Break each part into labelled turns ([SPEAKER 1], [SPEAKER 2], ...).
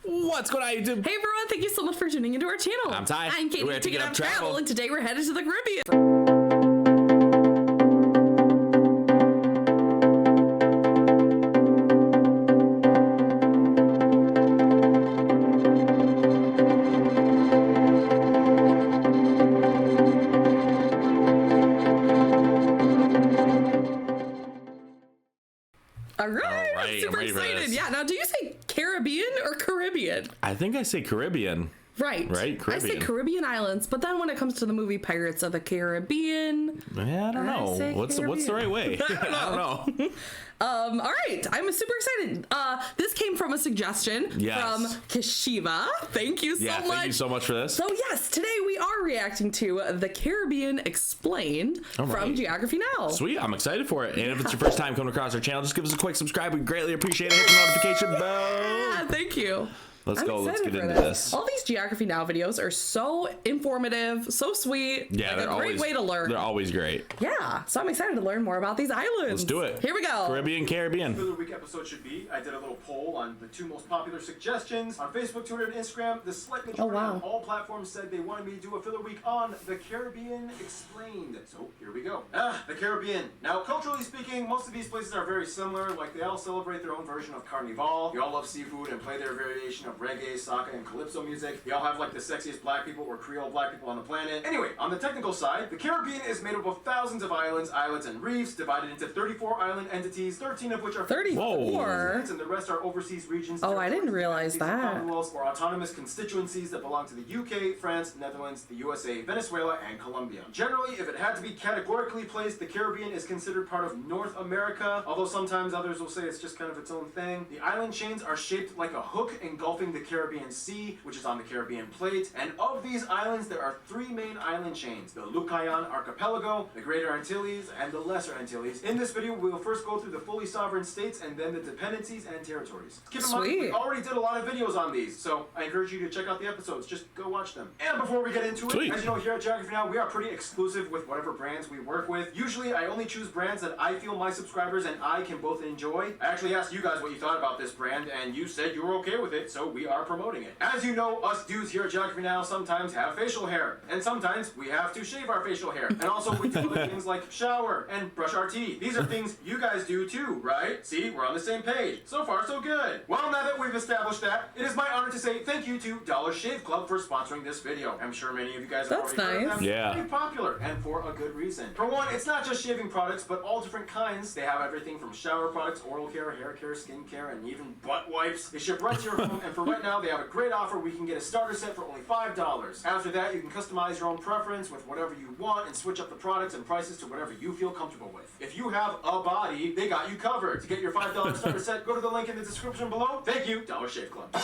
[SPEAKER 1] What's going on, YouTube?
[SPEAKER 2] Hey everyone, thank you so much for tuning into our channel.
[SPEAKER 1] I'm Ty.
[SPEAKER 2] I'm Katie,
[SPEAKER 1] We're
[SPEAKER 2] taking up travel, and today we're headed to the Caribbean. All right, I'm super excited. Yeah, now do you say Caribbean or Caribbean?
[SPEAKER 1] I think I say Caribbean.
[SPEAKER 2] Right.
[SPEAKER 1] Caribbean.
[SPEAKER 2] I say Caribbean islands, but then when it comes to the movie Pirates of the Caribbean,
[SPEAKER 1] I don't know. What's the right way?
[SPEAKER 2] I don't know. All right, I'm super excited. This came from a suggestion from Kashiva. Thank you so much.
[SPEAKER 1] Thank you so much for this.
[SPEAKER 2] So yes, today we are reacting to The Caribbean Explained from Geography Now.
[SPEAKER 1] Sweet, I'm excited for it. And if it's your first time coming across our channel, just give us a quick subscribe. We greatly appreciate it. Hit the notification bell.
[SPEAKER 2] Yeah, thank you.
[SPEAKER 1] Let's go. Let's get into this.
[SPEAKER 2] All these Geography Now videos are so informative, so sweet.
[SPEAKER 1] Yeah,
[SPEAKER 2] like
[SPEAKER 1] they're
[SPEAKER 2] a great way to learn.
[SPEAKER 1] They're always great.
[SPEAKER 2] Yeah, so I'm excited to learn more about these islands.
[SPEAKER 1] Let's do it.
[SPEAKER 2] Here we go.
[SPEAKER 1] Caribbean.
[SPEAKER 3] Filler Week episode should be. I did a little poll on the 2 most popular suggestions on Facebook, Twitter, and Instagram. The slight majority on all platforms said they wanted me to do a filler week on the Caribbean Explained. So here we go. The Caribbean. Now, culturally speaking, most of these places are very similar. Like, they all celebrate their own version of Carnival. They all love seafood and play their variation of reggae, soca, and calypso music. They all have like the sexiest black people or Creole black people on the planet. Anyway, on the technical side, the Caribbean is made up of thousands of islands, islets, and reefs divided into 34 island entities, 13 of which are
[SPEAKER 2] 34,
[SPEAKER 3] and the rest are overseas regions.
[SPEAKER 2] Oh, I didn't realize that.
[SPEAKER 3] Commonwealths or autonomous constituencies that belong to the UK, France, Netherlands, the USA, Venezuela, and Colombia. Generally, if it had to be categorically placed, the Caribbean is considered part of North America, although sometimes others will say it's just kind of its own thing. The island chains are shaped like a hook engulfing the Caribbean Sea, which is on the Caribbean plate. And of these islands, there are 3 main island chains: the Lucayan Archipelago, the Greater Antilles, and the Lesser Antilles. In this video, we'll first go through the fully sovereign states and then the dependencies and territories. Keep in mind, we already did a lot of videos on these, so I encourage you to check out the episodes. Just go watch them. And before we get into it, as you know, here at Geography Now, we are pretty exclusive with whatever brands we work with. Usually, I only choose brands that I feel my subscribers and I can both enjoy. I actually asked you guys what you thought about this brand, and you said you were okay with it, so we are promoting it. As you know, us dudes here at Geography Now sometimes have facial hair, and sometimes we have to shave our facial hair. And also we do other things like shower and brush our teeth. These are things you guys do too, right? See, we're on the same page. So far, so good. Well, now that we've established that, it is my honor to say thank you to Dollar Shave Club for sponsoring this video. I'm sure many of you guys have already heard of them.
[SPEAKER 1] Yeah.
[SPEAKER 3] Pretty popular, and for a good reason. For one, it's not just shaving products, but all different kinds. They have everything from shower products, oral care, hair care, skin care, and even butt wipes. They ship right to your home, and for right now, they have a great offer. We can get a starter set for only $5. After that, you can customize your own preference with whatever you want and switch up the products and prices to whatever you feel comfortable with. If you have a body, they got you covered. To get your $5 starter set, go to the link in the description below. Thank you, Dollar Shave Club.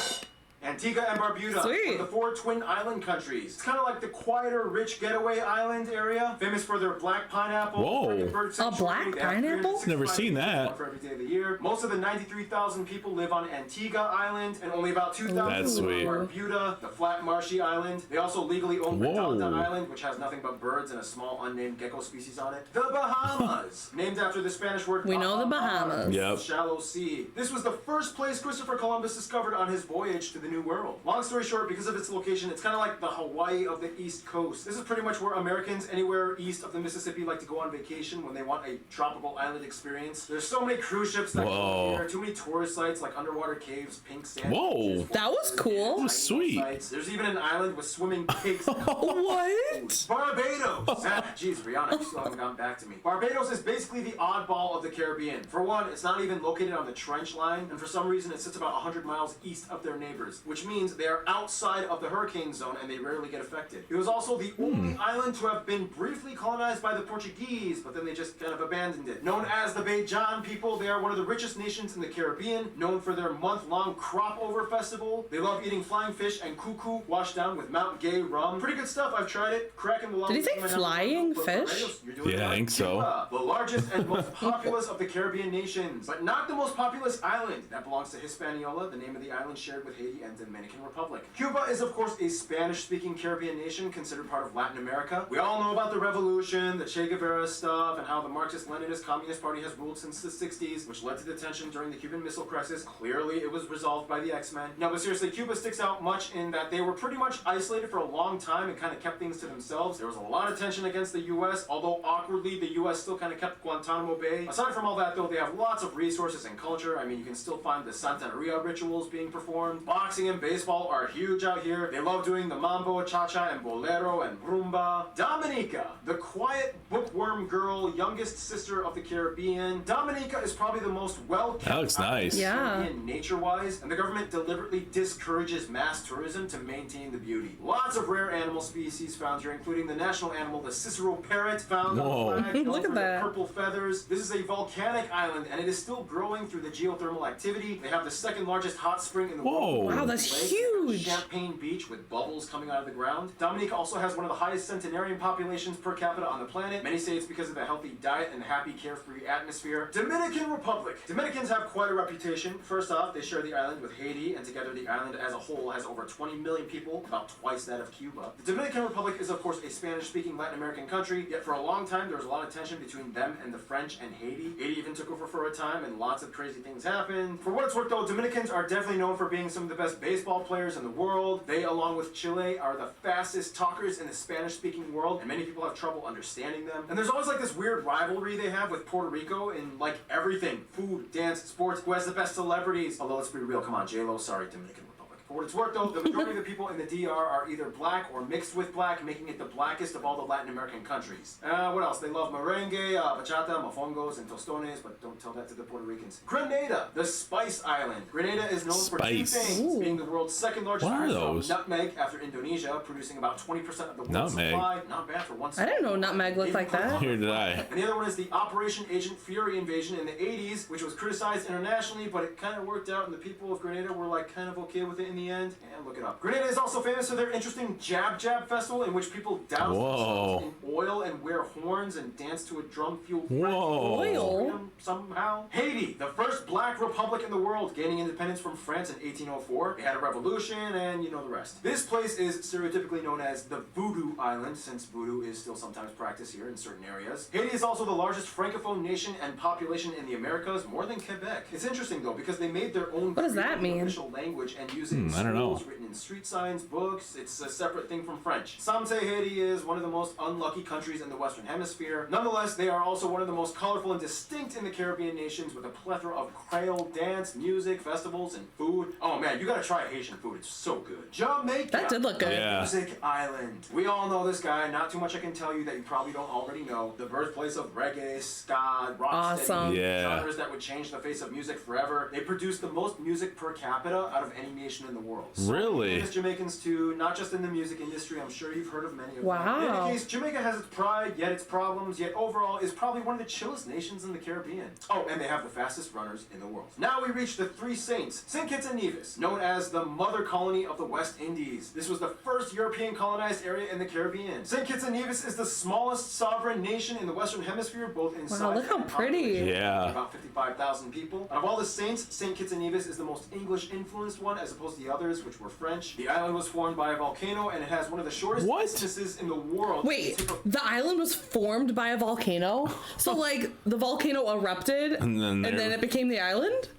[SPEAKER 3] Antigua and Barbuda, one of the 4 twin island countries. It's kind of like the quieter, rich getaway island area, famous for their black pineapple.
[SPEAKER 1] Whoa.
[SPEAKER 2] A black pineapple?
[SPEAKER 1] Never seen that.
[SPEAKER 3] For every day of the year. Most of the 93,000 people live on Antigua Island, and only about 2,000 live on Barbuda, the flat marshy island. They also legally own Redonda Island, which has nothing but birds and a small unnamed gecko species on it. The Bahamas, named after the Spanish word
[SPEAKER 2] we know the Bahamas.
[SPEAKER 1] Yep.
[SPEAKER 3] Shallow sea. This was the first place Christopher Columbus discovered on his voyage to the New World. Long story short, because of its location, it's kind of like the Hawaii of the East Coast. This is pretty much where Americans anywhere east of the Mississippi like to go on vacation when they want a tropical island experience. There's so many cruise ships that go here, too many tourist sites like underwater caves, pink sand beaches,
[SPEAKER 2] that was cool.
[SPEAKER 1] That was sweet.
[SPEAKER 3] Sites. There's even an island with swimming pigs.
[SPEAKER 2] What?
[SPEAKER 3] Barbados! Jeez, Rihanna, you still haven't gotten back to me. Barbados is basically the oddball of the Caribbean. For one, it's not even located on the trench line, and for some reason it sits about 100 miles east of their neighbors, which means they are outside of the hurricane zone and they rarely get affected. It was also the only island to have been briefly colonized by the Portuguese, but then they just kind of abandoned it. Known as the Bajan people, they are one of the richest nations in the Caribbean, known for their month-long crop over festival. They love eating flying fish and cuckoo washed down with Mount Gay rum. Pretty good stuff. I've tried it. Cracking the lungs.
[SPEAKER 2] Did he say flying fish?
[SPEAKER 1] Yeah, I think so.
[SPEAKER 3] The largest and most populous of the Caribbean nations, but not the most populous island. That belongs to Hispaniola, the name of the island shared with Haiti and and Dominican Republic. Cuba is, of course, a Spanish-speaking Caribbean nation considered part of Latin America. We all know about the revolution, the Che Guevara stuff, and how the Marxist-Leninist Communist Party has ruled since the 60s, which led to the tension during the Cuban Missile Crisis. Clearly, it was resolved by the X-Men. No, but seriously, Cuba sticks out much in that they were pretty much isolated for a long time and kind of kept things to themselves. There was a lot of tension against the U.S., although awkwardly, the U.S. still kind of kept Guantanamo Bay. Aside from all that, though, they have lots of resources and culture. I mean, you can still find the Santeria rituals being performed. Boxing and baseball are huge out here. They love doing the mambo, cha-cha, and bolero, and rumba. Dominica, the quiet bookworm girl, youngest sister of the Caribbean. Dominica is probably the most well-kept
[SPEAKER 1] That looks nice.
[SPEAKER 3] Caribbean nature-wise, and the government deliberately discourages mass tourism to maintain the beauty. Lots of rare animal species found here, including the national animal, the Cicero parrot, found
[SPEAKER 1] Whoa.
[SPEAKER 3] on the flag.
[SPEAKER 2] Look at that.
[SPEAKER 3] Purple feathers. This is a volcanic island, and it is still growing through the geothermal activity. They have the second largest hot spring in the
[SPEAKER 1] Whoa.
[SPEAKER 3] world.
[SPEAKER 2] Wow, that's
[SPEAKER 3] Lake,
[SPEAKER 2] huge.
[SPEAKER 3] Champagne Beach with bubbles coming out of the ground. Dominica also has one of the highest centenarian populations per capita on the planet. Many say it's because of a healthy diet and happy, carefree atmosphere. Dominican Republic. Dominicans have quite a reputation. First off, they share the island with Haiti, and together the island as a whole has over 20 million people, about twice that of Cuba. The Dominican Republic is, of course, a Spanish-speaking Latin American country, yet for a long time there was a lot of tension between them and the French and Haiti. Haiti even took over for a time, and lots of crazy things happened. For what it's worth, though, Dominicans are definitely known for being some of the best baseball players in the world. They, along with Chile, are the fastest talkers in the Spanish-speaking world, and many people have trouble understanding them. And there's always like this weird rivalry they have with Puerto Rico in like everything: food, dance, sports, who has the best celebrities. Although let's be real, come on, J-Lo, sorry, Dominican Republic. For what it's worth, though, the majority of the people in the DR are either black or mixed with black, making it the blackest of all the Latin American countries. What else? They love merengue, bachata, mofongos, and tostones, but don't tell that to the Puerto Ricans. Grenada, the Spice Island. Grenada is known for two
[SPEAKER 1] Spice.
[SPEAKER 3] things: being the world's second largest
[SPEAKER 1] What are
[SPEAKER 3] producer of
[SPEAKER 1] those?
[SPEAKER 3] nutmeg after Indonesia, producing about 20% of the world's
[SPEAKER 1] Nutmeg.
[SPEAKER 3] supply. Not bad for one.
[SPEAKER 2] I didn't know nutmeg looked like that.
[SPEAKER 1] Here did I.
[SPEAKER 3] And the other one is the Operation Agent Fury invasion in the 80s, which was criticized internationally, but it kind of worked out, and the people of Grenada were like kind of okay with it in the end. And look it up. Grenada is also famous for their interesting Jab Jab festival, in which people douse themselves in oil and wear horns and dance to a drum-fueled
[SPEAKER 1] Whoa.
[SPEAKER 2] Oil?
[SPEAKER 3] somehow. Haiti, the first black republic in the world, gaining independence from France in 1804. They had a revolution, and you know the rest. This place is stereotypically known as the Voodoo Island, since voodoo is still sometimes practiced here in certain areas. Haiti is also the largest francophone nation and population in the Americas, more than Quebec. It's interesting though, because they made their own
[SPEAKER 2] What does that mean?
[SPEAKER 3] official language and use it in
[SPEAKER 1] I don't know.
[SPEAKER 3] schools, written in street signs, books. It's a separate thing from French. Some say Haiti is one of the most unlucky countries in the Western Hemisphere. Nonetheless, they are also one of the most colorful and distinct in the Caribbean nations, with a plethora of Creole dance, music, festivals, and food. Oh man, you gotta try Haitian food. It's so good. Jamaica.
[SPEAKER 2] That did look good.
[SPEAKER 1] Yeah.
[SPEAKER 3] Music Island. We all know this guy. Not too much I can tell you that you probably don't already know. The birthplace of reggae, ska, rock,
[SPEAKER 2] Awesome.
[SPEAKER 1] Yeah.
[SPEAKER 3] genres that would change the face of music forever. They produce the most music per capita out of any nation in the world. So
[SPEAKER 1] Really?
[SPEAKER 3] famous Jamaicans too, not just in the music industry. I'm sure you've heard of many of
[SPEAKER 2] Wow.
[SPEAKER 3] them. In any case, Jamaica has its pride, yet its problems, yet overall is probably one of the chillest nations in the Caribbean. Oh, and they have the fastest runners in the world. Now we reach the Three Saints, St. Kitts and Nevis, known as the mother colony of the West Indies. This was the first European colonized area in the Caribbean. St. Kitts and Nevis is the smallest sovereign nation in the Western Hemisphere, both in size
[SPEAKER 2] look how
[SPEAKER 3] and
[SPEAKER 2] pretty.
[SPEAKER 3] population.
[SPEAKER 1] Yeah.
[SPEAKER 3] About 55,000 people. And of all the saints, St. Kitts and Nevis is the most English-influenced one, as opposed to the others, which were French. The island was formed by a volcano, and it has one of the shortest
[SPEAKER 1] What?
[SPEAKER 3] distances in the world.
[SPEAKER 2] Wait,
[SPEAKER 3] The tip of-
[SPEAKER 2] the island was formed by a volcano? So, like, the volcano erupted
[SPEAKER 1] And then there-
[SPEAKER 2] it became the island?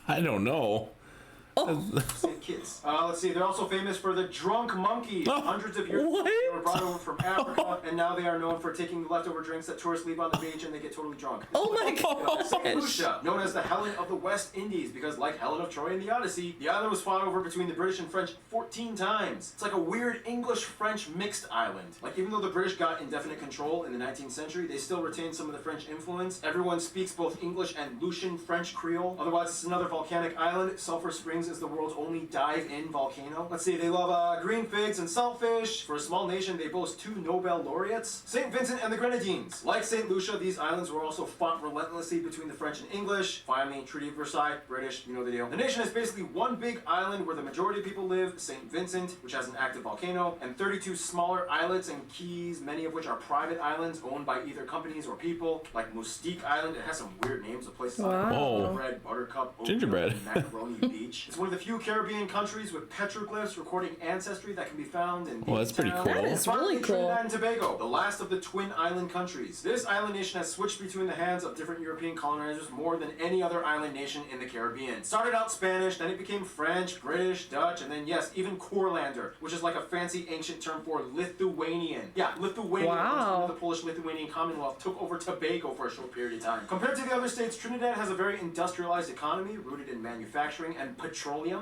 [SPEAKER 1] I don't know.
[SPEAKER 2] Oh,
[SPEAKER 3] St. Kitts. Let's see, they're also famous for the drunk monkeys.
[SPEAKER 1] Oh,
[SPEAKER 3] Hundreds of years ago,
[SPEAKER 2] what?
[SPEAKER 3] they were brought over from Africa, and now they are known for taking the leftover drinks that tourists leave on the beach, and they get totally drunk.
[SPEAKER 2] oh my
[SPEAKER 3] St.
[SPEAKER 2] gosh.
[SPEAKER 3] Lucia, known as the Helen of the West Indies, because like Helen of Troy in the Odyssey, the island was fought over between the British and French 14 times. It's like a weird English-French mixed island. Like, even though the British got indefinite control in the 19th century, they still retained some of the French influence. Everyone speaks both English and Lucian French Creole. Otherwise, it's another volcanic island. Sulphur Springs is the world's only dive-in volcano. Let's see, they love green figs and saltfish. For a small nation, they boast 2 Nobel laureates. St. Vincent and the Grenadines. Like St. Lucia, these islands were also fought relentlessly between the French and English. Finally, Treaty of Versailles, British, you know the deal. The nation is basically one big island where the majority of people live, St. Vincent, which has an active volcano, and 32 smaller islets and keys, many of which are private islands owned by either companies or people. Like Mustique Island, it has some weird names of places
[SPEAKER 2] Wow.
[SPEAKER 3] like
[SPEAKER 1] Oh.
[SPEAKER 3] Gingerbread, Buttercup, Oatmeal,
[SPEAKER 1] Gingerbread.
[SPEAKER 3] and Macaroni Beach. It's one of the few Caribbean countries with petroglyphs recording ancestry that can be found in
[SPEAKER 1] Well, that's pretty
[SPEAKER 3] Town.
[SPEAKER 1] cool.
[SPEAKER 2] That is
[SPEAKER 3] Finally,
[SPEAKER 2] really cool.
[SPEAKER 3] Trinidad and Tobago, the last of the twin island countries. This island nation has switched between the hands of different European colonizers more than any other island nation in the Caribbean. Started out Spanish, then it became French, British, Dutch, and then yes, even Courlander, which is like a fancy ancient term for Lithuanian. Yeah, Lithuania,
[SPEAKER 2] Wow.
[SPEAKER 3] once the Polish-Lithuanian Commonwealth, took over Tobago for a short period of time. Compared to the other states, Trinidad has a very industrialized economy rooted in manufacturing and petroleum.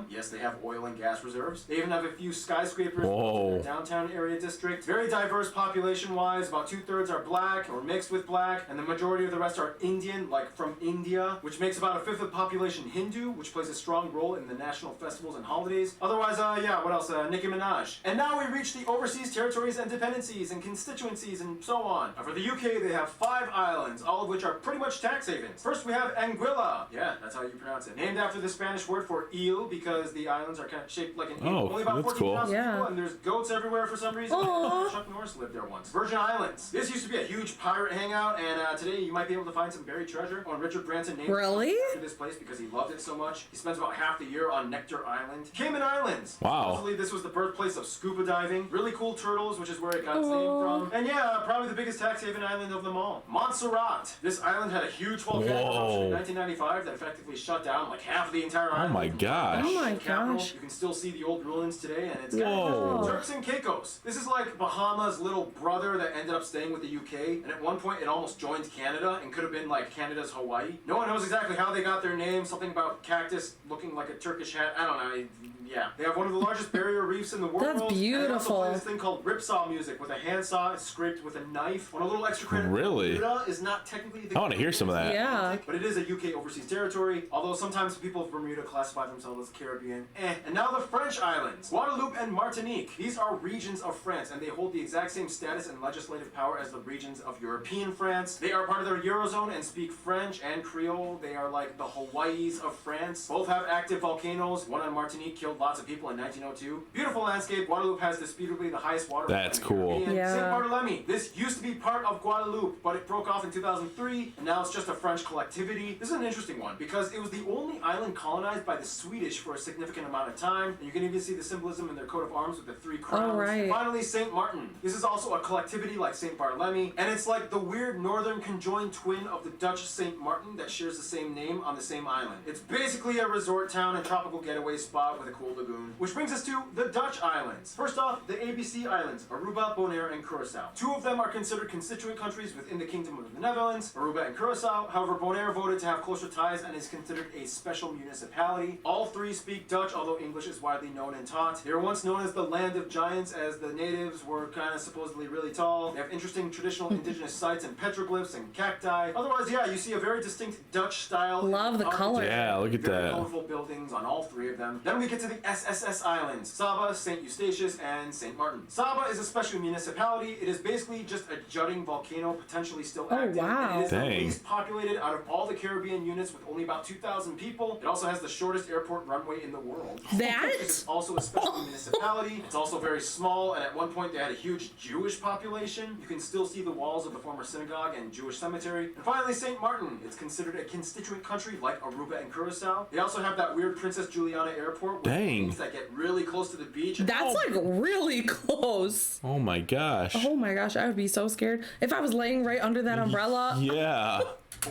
[SPEAKER 3] Yes, they have oil and gas reserves. They even have a few skyscrapers in the downtown area district. Very diverse population-wise. About 2/3 are black or mixed with black, and the majority of the rest are Indian, like from India, which makes about 1/5 of the population Hindu, which plays a strong role in the national festivals and holidays. Otherwise, yeah, what else? Nicki Minaj. And now we reach the overseas territories and dependencies and constituencies and so on. For the UK, they have 5 islands, all of which are pretty much tax havens. First, we have Anguilla. Yeah, that's how you pronounce it. Named after the Spanish word for eel, because the islands are kind of shaped like an eel. Only about
[SPEAKER 1] that's
[SPEAKER 3] 14,000
[SPEAKER 2] cool.
[SPEAKER 3] people,
[SPEAKER 2] Yeah.
[SPEAKER 3] and there's goats everywhere for some reason.
[SPEAKER 2] Aw.
[SPEAKER 3] Chuck Norris lived there once. Virgin Islands. This used to be a huge pirate hangout, and today you might be able to find some buried treasure. On Richard Branson named
[SPEAKER 2] Really?
[SPEAKER 3] after this place because he loved it so much. He spends about half the year on Nectar Island. Cayman Islands.
[SPEAKER 1] Wow.
[SPEAKER 3] Supposedly this was the birthplace of scuba diving. Really cool turtles, which is where it got its name from. And yeah, probably the biggest tax haven island of them all. Montserrat. This island had a huge volcanic eruption in 1995 that effectively shut down like half of the entire island.
[SPEAKER 1] Oh my gosh.
[SPEAKER 2] Oh my
[SPEAKER 3] Capital.
[SPEAKER 2] gosh.
[SPEAKER 3] You can still see the old ruins today, and it's
[SPEAKER 1] Whoa.
[SPEAKER 3] Turks and Caicos. This is like Bahama's little brother that ended up staying with the UK, and at one point it almost joined Canada and could have been like Canada's Hawaii. No one knows exactly how they got their name. Something about cactus looking like a Turkish hat. I don't know. Yeah. They have one of the largest barrier reefs in the world.
[SPEAKER 2] That's
[SPEAKER 3] And they also
[SPEAKER 2] beautiful.
[SPEAKER 3] play this thing called ripsaw music with a handsaw scraped with a knife. On a little extra credit,
[SPEAKER 1] Really?
[SPEAKER 3] Bermuda is not technically the
[SPEAKER 1] I wanna hear some of that.
[SPEAKER 2] Yeah.
[SPEAKER 3] but it is a UK overseas territory, although sometimes people of Bermuda classify themselves as Caribbean. And now the French islands, Guadeloupe and Martinique. These are regions of France, and they hold the exact same status and legislative power as the regions of European France. They are part of the Eurozone and speak French and Creole. They are like the Hawaiis of France. Both have active volcanoes. One on Martinique killed lots of people in 1902. Beautiful landscape. Guadeloupe has disputably the highest water.
[SPEAKER 1] That's
[SPEAKER 3] in the
[SPEAKER 1] cool.
[SPEAKER 3] Caribbean.
[SPEAKER 2] Yeah.
[SPEAKER 3] Saint Barthélemy. This used to be part of Guadeloupe, but it broke off in 2003, and now it's just a French collectivity. This is an interesting one because it was the only island colonized by the Swedish for a significant amount of time, and you can even see the symbolism in their coat of arms with the 3 crowns.
[SPEAKER 2] Oh, right.
[SPEAKER 3] Finally, Saint Martin. This is also a collectivity like Saint Barthélemy, and it's like the weird northern conjoined twin of the Dutch Saint Martin that shares the same name on the same island. It's basically a resort town and tropical getaway spot with a cool lagoon. Which brings us to the Dutch islands. First off, the ABC Islands, Aruba, Bonaire, and Curacao. 2 of them are considered constituent countries within the Kingdom of the Netherlands, Aruba and Curacao. However, Bonaire voted to have closer ties and is considered a special municipality. All 3 speak Dutch, although English is widely known and taught. They were once known as the Land of Giants, as the natives were kind of supposedly really tall. They have interesting traditional indigenous sites and petroglyphs and cacti. Otherwise, yeah, you see a very distinct Dutch style.
[SPEAKER 2] Love the color.
[SPEAKER 1] Yeah, look at
[SPEAKER 3] Very
[SPEAKER 1] that.
[SPEAKER 3] colorful buildings on all 3 of them. Then we get to the SSS Islands, Saba, St. Eustatius, and St. Martin. Saba is a special municipality. It is basically just a jutting volcano, potentially still active.
[SPEAKER 2] wow.
[SPEAKER 3] And it is the
[SPEAKER 1] Dang.
[SPEAKER 3] least populated out of all the Caribbean units with only about 2,000 people. It also has the shortest airport runway in the world.
[SPEAKER 2] That?
[SPEAKER 3] It is also a special municipality. It's also very small, and at one point they had a huge Jewish population. You can still see the walls of the former synagogue and Jewish cemetery. And finally, St. Martin. It's considered a constituent country like Aruba and Curacao. They also have that weird Princess Juliana airport with
[SPEAKER 1] Dang.
[SPEAKER 3] planes that get really close to the beach.
[SPEAKER 2] That's like really close.
[SPEAKER 1] Oh my gosh.
[SPEAKER 2] Oh my gosh, I would be so scared if I was laying right under that umbrella.
[SPEAKER 1] Yeah.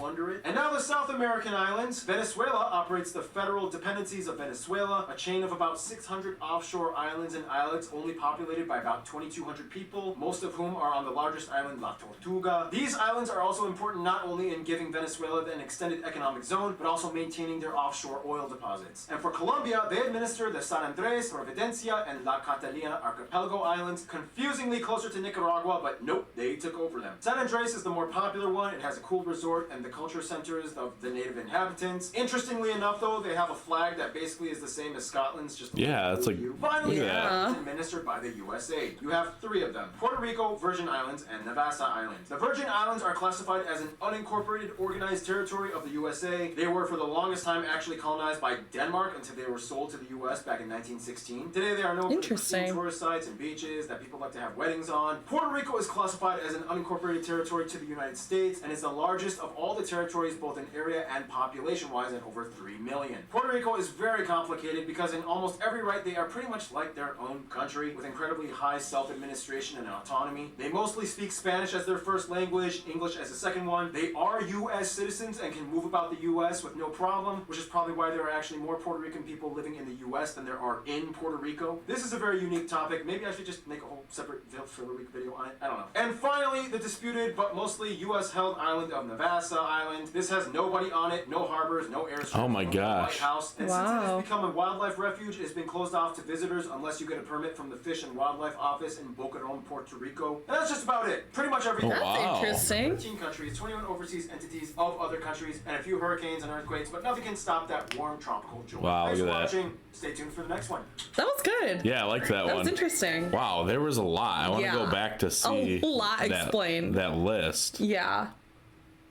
[SPEAKER 3] Under it. And now the South American islands. Venezuela operates the federal dependencies of Venezuela, a chain of about 600 offshore islands and islets only populated by about 2,200 people, most of whom are on the largest island, La Tortuga. These islands are also important not only in giving Venezuela an extended economic zone, but also maintaining their offshore oil deposits. And for Colombia, they administer the San Andres, Providencia, and La Catalina archipelago islands, confusingly closer to Nicaragua, but nope, they took over them. San Andres is the more popular one. It has a cool resort and the culture centers of the native inhabitants. Interestingly enough, though, they have a flag that basically is the same as Scotland's, just a
[SPEAKER 1] Yeah,
[SPEAKER 3] little
[SPEAKER 1] it's like-
[SPEAKER 3] blue. Finally,
[SPEAKER 1] look at
[SPEAKER 2] that.
[SPEAKER 3] it's administered by the USA. You have 3 of them: Puerto Rico, Virgin Islands, and Navassa Islands. The Virgin Islands are classified as an unincorporated organized territory of the USA. They were for the longest time actually colonized by Denmark until they were sold to the US back in 1916. Today they are known for the
[SPEAKER 2] Interesting.
[SPEAKER 3] pristine tourist sites and beaches that people like to have weddings on. Puerto Rico is classified as an unincorporated territory to the United States and is the largest of all all the territories both in area and population-wise at over 3 million. Puerto Rico is very complicated because in almost every right they are pretty much like their own country with incredibly high self-administration and autonomy. They mostly speak Spanish as their first language, English as a second one. They are U.S. citizens and can move about the U.S. with no problem, which is probably why there are actually more Puerto Rican people living in the U.S. than there are in Puerto Rico. This is a very unique topic. Maybe I should just make a whole separate filler week video on it. I don't know. And finally, the disputed but mostly U.S.-held island of Navassa Island. This has nobody on it, no harbors, no airstrips,
[SPEAKER 1] oh my
[SPEAKER 3] no
[SPEAKER 1] gosh.
[SPEAKER 3] lighthouse. And since it has become a wildlife refuge, it's been closed off to visitors unless you get a permit from the Fish and Wildlife Office in Boca Raton, Puerto Rico. And that's just about it. Pretty much everything.
[SPEAKER 1] Oh, wow.
[SPEAKER 2] That's interesting.
[SPEAKER 3] 13 countries, 21 overseas entities of other countries, and a few hurricanes and earthquakes, but nothing can stop that warm tropical joy.
[SPEAKER 1] Wow,
[SPEAKER 3] Thanks for
[SPEAKER 1] look at that.
[SPEAKER 3] watching. Stay tuned for the next one.
[SPEAKER 2] That was good.
[SPEAKER 1] Yeah, I like that one.
[SPEAKER 2] That was interesting.
[SPEAKER 1] Wow, there was a lot. I want to
[SPEAKER 2] Yeah.
[SPEAKER 1] go back to see
[SPEAKER 2] A lot explained.
[SPEAKER 1] that list.
[SPEAKER 2] Yeah.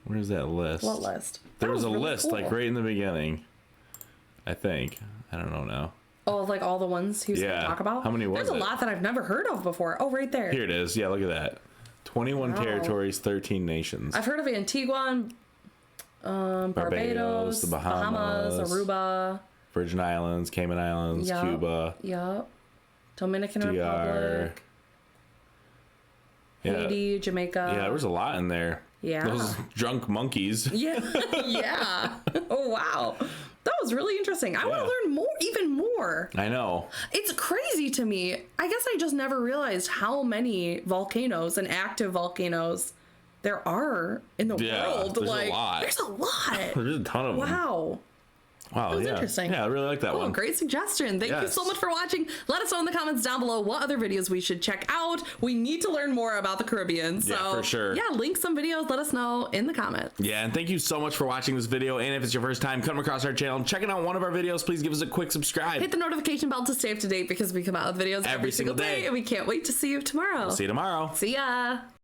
[SPEAKER 1] Where's that list?
[SPEAKER 2] What list?
[SPEAKER 1] There
[SPEAKER 2] That
[SPEAKER 1] was a
[SPEAKER 2] really
[SPEAKER 1] list
[SPEAKER 2] cool.
[SPEAKER 1] like right in the beginning. I think. I don't know now.
[SPEAKER 2] Oh, like all the ones he was going
[SPEAKER 1] Yeah.
[SPEAKER 2] to talk about?
[SPEAKER 1] How many was
[SPEAKER 2] There's
[SPEAKER 1] it?
[SPEAKER 2] a lot that I've never heard of before. Oh, right there.
[SPEAKER 1] Here it is. Yeah, look at that. 21
[SPEAKER 2] Wow.
[SPEAKER 1] territories, 13 nations.
[SPEAKER 2] I've heard of Antigua and Barbados,
[SPEAKER 1] the Bahamas,
[SPEAKER 2] Aruba.
[SPEAKER 1] Virgin Islands, Cayman Islands,
[SPEAKER 2] Yup.
[SPEAKER 1] Cuba,
[SPEAKER 2] Yup. Dominican
[SPEAKER 1] DR.
[SPEAKER 2] Republic.
[SPEAKER 1] Yeah.
[SPEAKER 2] Haiti, Jamaica.
[SPEAKER 1] Yeah, there was a lot in there.
[SPEAKER 2] Yeah.
[SPEAKER 1] Those drunk monkeys.
[SPEAKER 2] Yeah. Yeah. Oh, wow. That was really interesting. I want to learn more, even more.
[SPEAKER 1] I know.
[SPEAKER 2] It's crazy to me. I guess I just never realized how many volcanoes and active volcanoes there are in the world.
[SPEAKER 1] There's
[SPEAKER 2] Like,
[SPEAKER 1] a lot.
[SPEAKER 2] there's a lot.
[SPEAKER 1] There's a ton of them.
[SPEAKER 2] Wow.
[SPEAKER 1] Wow,
[SPEAKER 2] That was
[SPEAKER 1] yeah.
[SPEAKER 2] interesting.
[SPEAKER 1] Yeah, I really like that
[SPEAKER 2] Oh,
[SPEAKER 1] one.
[SPEAKER 2] great suggestion. Thank you
[SPEAKER 1] Yes.
[SPEAKER 2] so much for watching. Let us know in the comments down below what other videos we should check out. We need to learn more about the Caribbean. So,
[SPEAKER 1] Yeah, for sure.
[SPEAKER 2] Yeah, link some videos. Let us know in the comments.
[SPEAKER 1] Yeah, and thank you so much for watching this video. And if it's your first time coming across our channel and checking out one of our videos, please give us a quick subscribe.
[SPEAKER 2] Hit the notification bell to stay up to date because we come out with videos every single day. And we can't wait to see you tomorrow.
[SPEAKER 1] See you tomorrow.
[SPEAKER 2] See ya.